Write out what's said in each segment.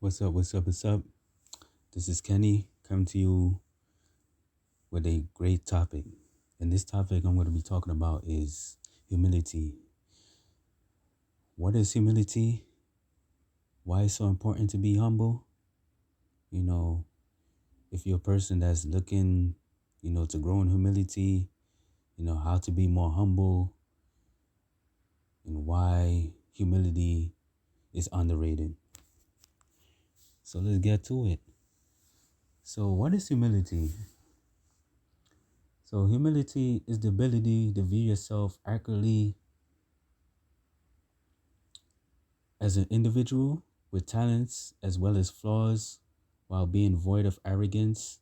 What's up? What's up? What's up? This is Kenny coming to you with a great topic. And this topic I'm going to be talking about is humility. What is humility? Why it's so important to be humble? You know, if you're a person that's looking, to grow in humility, how to be more humble and why humility is underrated. So let's get to it. So, what is humility? So, humility is the ability to view yourself accurately as an individual with talents as well as flaws while being void of arrogance.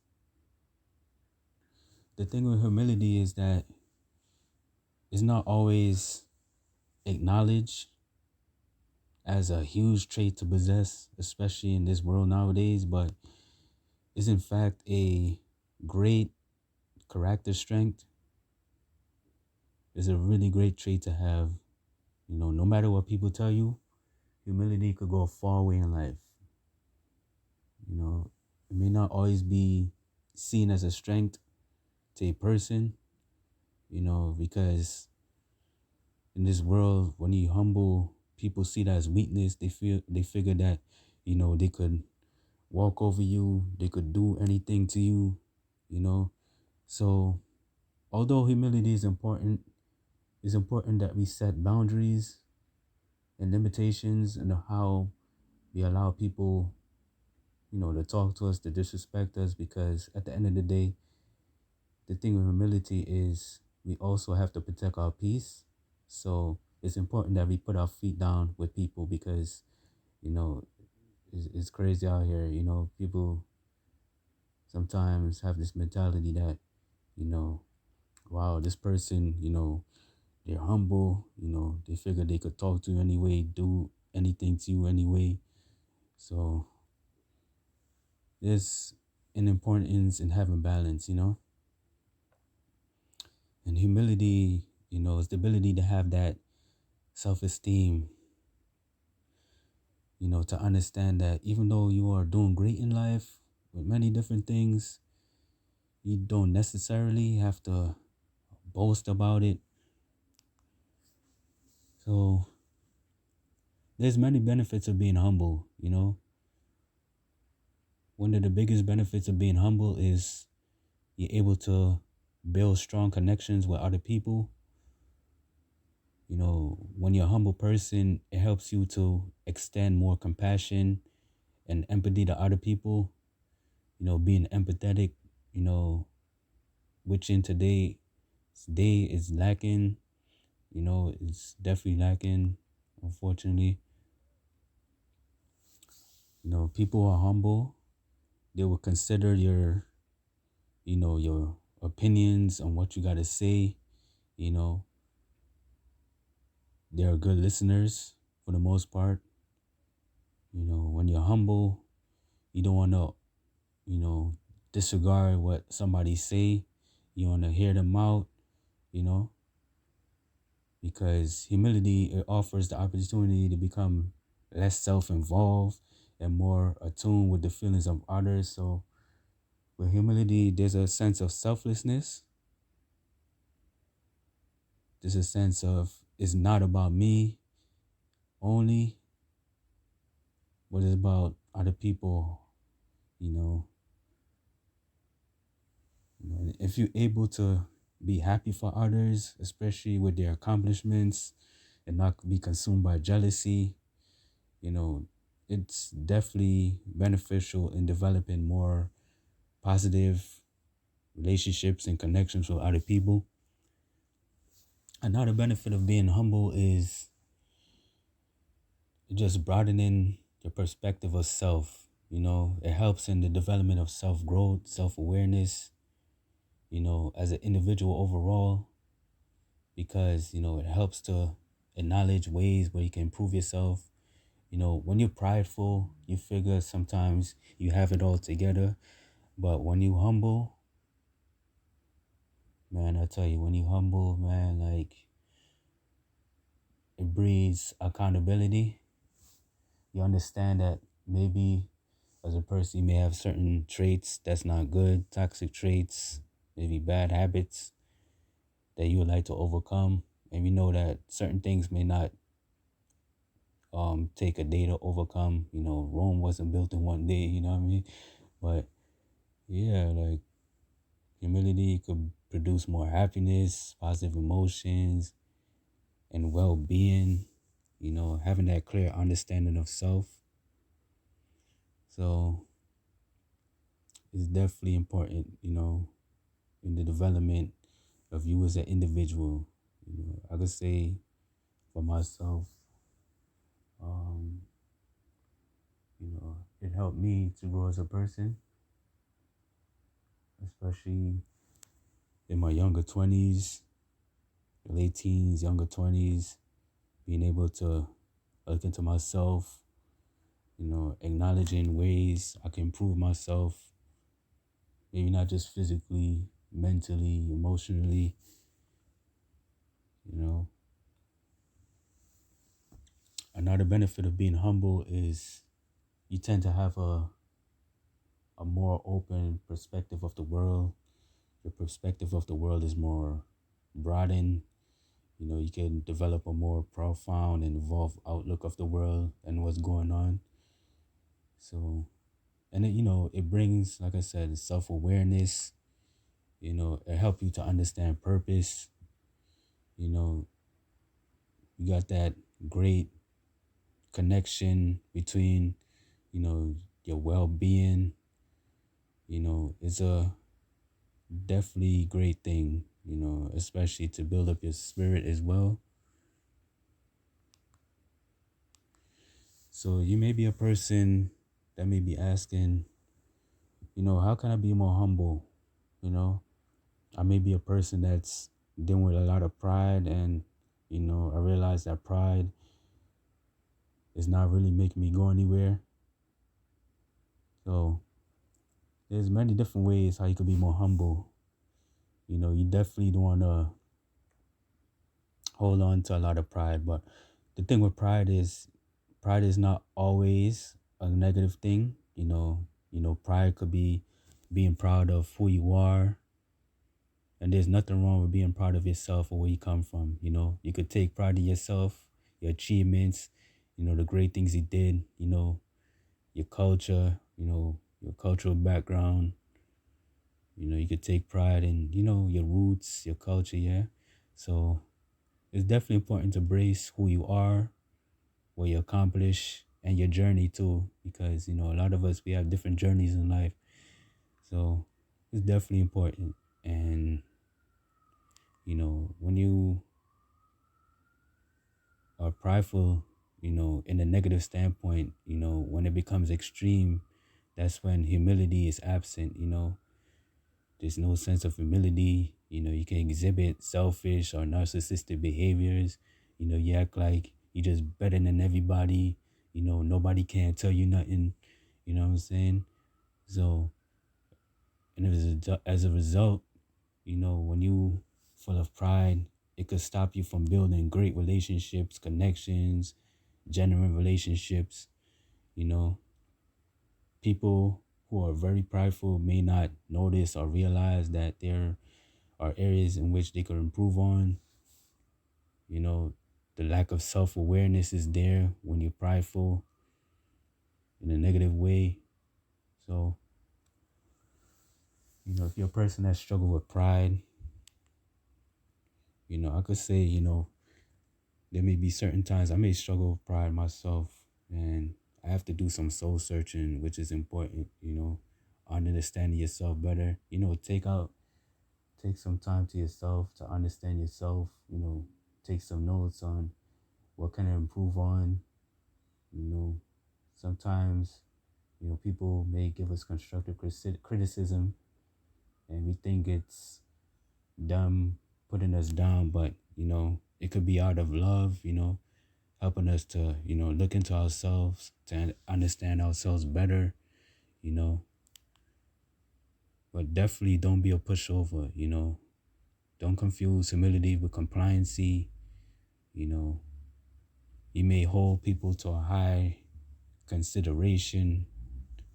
The thing with humility is that it's not always acknowledged as a huge trait to possess, especially in this world nowadays, but is in fact a great character strength. It's a really great trait to have. No matter what people tell you, humility could go a far way in life. It may not always be seen as a strength to a person, because in this world, when you humble, people see that as weakness. They figure that, they could walk over you, they could do anything to you, you know. So although humility is important, it's important that we set boundaries and limitations and how we allow people, to talk to us, to disrespect us, because at the end of the day, the thing with humility is we also have to protect our peace. So it's important that we put our feet down with people because, you know, it's crazy out here. People sometimes have this mentality that, you know, wow, this person, they're humble, they figure they could talk to you anyway, do anything to you anyway. So there's an importance in having balance, and humility, is the ability to have that self-esteem, to understand that even though you are doing great in life with many different things, you don't necessarily have to boast about it. So there's many benefits of being humble. One of the biggest benefits of being humble is you're able to build strong connections with other people. When you're a humble person, it helps you to extend more compassion and empathy to other people. Being empathetic, you know, which in today's day is lacking. It's definitely lacking, unfortunately. People who are humble, they will consider your opinions on what you got to say. You know, they're good listeners for the most part. When you're humble, you don't want to, you know, disregard what somebody say. You want to hear them out, you know, because humility, it offers the opportunity to become less self-involved and more attuned with the feelings of others. So with humility, there's a sense of selflessness. There's a sense of it's not about me only, but it's about other people, you know. If you're able to be happy for others, especially with their accomplishments, and not be consumed by jealousy, you know, it's definitely beneficial in developing more positive relationships and connections with other people. Another benefit of being humble is just broadening your perspective of self. It helps in the development of self-growth, self-awareness, as an individual overall, because, it helps to acknowledge ways where you can improve yourself. When you're prideful, you figure sometimes you have it all together. But when you humble, man, I tell you, when you humble, man, like it breeds accountability. You understand that maybe As a person, you may have certain traits that's not good, toxic traits, maybe bad habits that you would like to overcome. And we know that certain things may not take a day to overcome. Rome wasn't built in one day, you know what I mean? But yeah, like humility could produce more happiness, positive emotions, and well being, having that clear understanding of self. So it's definitely important, in the development of you as an individual. I could say for myself, um, it helped me to grow as a person, especially in my younger 20s, late teens, younger 20s, being able to look into myself, acknowledging ways I can improve myself, maybe not just physically, mentally, emotionally, you know. Another benefit of being humble is you tend to have a more open perspective of the world. Your perspective of the world is more broadened. You can develop a more profound and evolved outlook of the world and what's going on. So, and it, it brings, like I said, self-awareness. It helps you to understand purpose. You know, you got that great connection between, your well-being. It's a definitely great thing, especially to build up your spirit as well. So you may be a person that may be asking, how can I be more humble? I may be a person that's dealing with a lot of pride, and, I realize that pride is not really making me go anywhere. So there's many different ways how you could be more humble. You definitely don't want to hold on to a lot of pride, but the thing with pride is not always a negative thing. Pride could be being proud of who you are, and there's nothing wrong with being proud of yourself or where you come from. You could take pride in yourself, your achievements, the great things you did, your culture, your cultural background. You could take pride in, your roots, your culture, yeah. So it's definitely important to embrace who you are, what you accomplish, and your journey too, because a lot of us, we have different journeys in life. So it's definitely important. And when you are prideful, in a negative standpoint, when it becomes extreme, that's when humility is absent. There's no sense of humility. You can exhibit selfish or narcissistic behaviors. You act like you're just better than everybody. Nobody can tell you nothing. You know what I'm saying? So, and as a result, when you full of pride, it could stop you from building great relationships, connections, genuine relationships. You know, People who are very prideful may not notice or realize that there are areas in which they could improve on. The lack of self-awareness is there when you're prideful in a negative way. So, if you're a person that struggle with pride, I could say, there may be certain times I may struggle with pride myself, and I have to do some soul searching, which is important, understanding yourself better. Take some time to yourself to understand yourself, take some notes on what can I improve on. You know, Sometimes, people may give us constructive criticism, and we think it's them putting us down, but, it could be out of love, helping us to, look into ourselves, to understand ourselves better, you know. But definitely don't be a pushover, Don't confuse humility with compliancy. You know, you may hold people to a high consideration,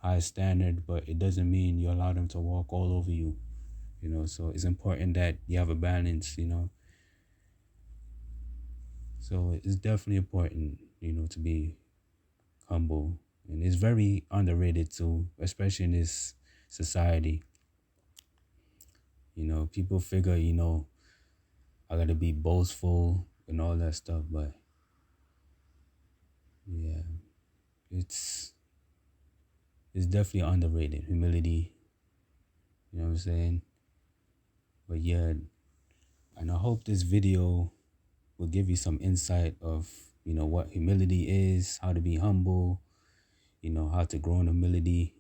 high standard, but it doesn't mean you allow them to walk all over you. So it's important that you have a balance. So it's definitely important, to be humble, and it's very underrated too, especially in this society. People figure, I gotta be boastful and all that stuff, but yeah, it's it's definitely underrated. Humility, you know what I'm saying? But yeah, and I hope this video will give you some insight of, what humility is, how to be humble, how to grow in humility,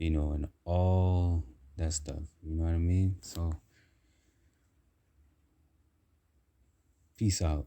and all that stuff. You know what I mean? So, peace out.